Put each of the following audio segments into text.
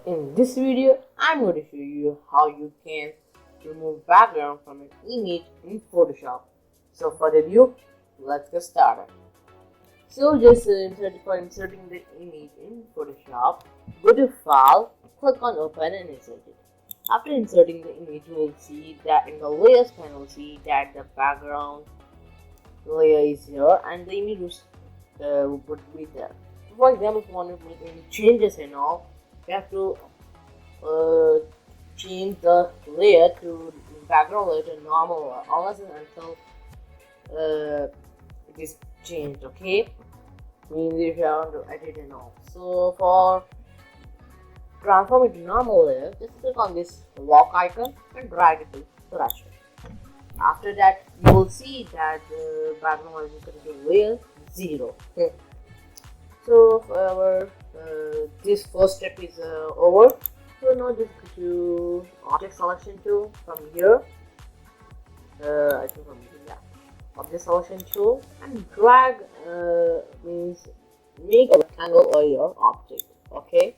In this video, I'm going to show you how you can remove background from an image in Photoshop. So for the review, let's get started. So just inserting the image in Photoshop, go to File, click on Open and insert it. After inserting the image, you will see that in the Layers panel, see that the background layer is here and the image would be there. For example, if you want to make any changes and all, you have to change the layer to background layer to normal layer unless and until it is changed. Okay, means if you want to edit and all. So for transform it to normal layer, just click on this lock icon and drag it to brush. After that, you will see that the background layer is equal to layer 0. Okay. So for our this first step is over. So now just go to Object Selection Tool from here. I think from here, yeah. Object Selection Tool and drag means make a rectangle or your object. Okay.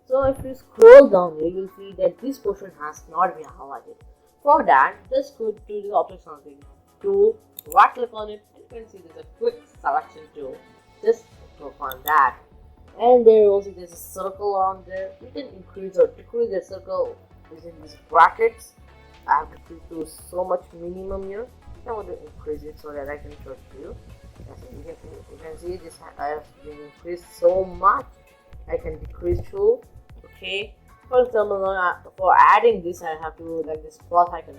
So if you scroll down here, you'll see that this portion has not been highlighted. For that, just go to the Object Selection Tool, right click on it, and you can see there's a quick selection tool. Just click on that. And there also there's a circle around there. You can increase or decrease the circle using these brackets. I have to do so much minimum here. I want to increase it so that I can show you. You can see this I have been increased so much. I can decrease too. Okay. For example, for adding this, I have to like this plus icon.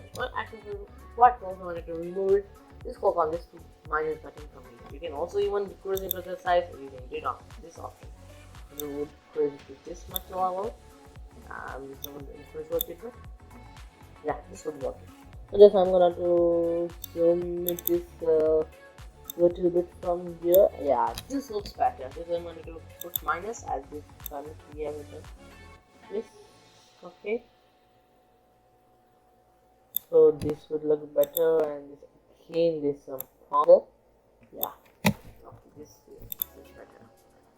What also wanted to remove it. Just click on this minus button from here. You can also even decrease it to the size. You can do it on this option. You would increase it to this much level. I'm just going to increase what it is. Yeah, this would work. So just I'm gonna to zoom it this little bit from here. Yeah, this looks better. This I'm going to put minus as this time we have written this. Okay. So this would look better, and this again this panel. Yeah. Okay, this is better.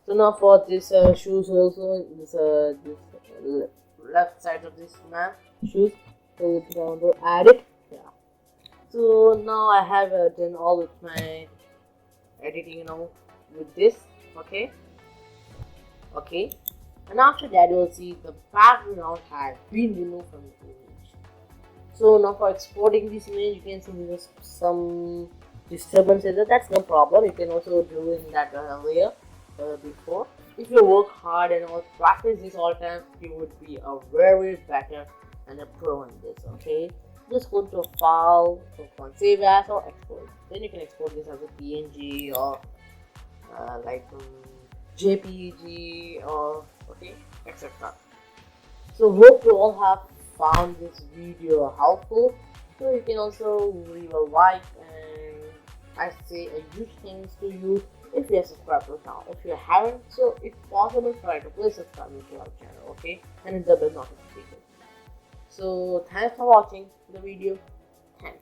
So now for this shoes also, this left side of this map shoes, so if you want to add it, yeah. So now I have done all with my editing with this. Okay, and after that you will see the background has been removed from the image. So now for exporting this image, you can see there's some disturbances. That's no problem. You can also do in that layer before. If you work hard and all practice this all time, you would be a very better and a pro in this. Okay, just go to a file, click on save as or export. Then you can export this as a PNG or like JPG or etc. So hope you all have found this video helpful. So you can also leave a like, and I say a huge thanks to you if you have subscribed to the channel. If you haven't, so if possible, try to please subscribe to our channel, okay, and hit the bell notification. So thanks for watching the video. Thanks.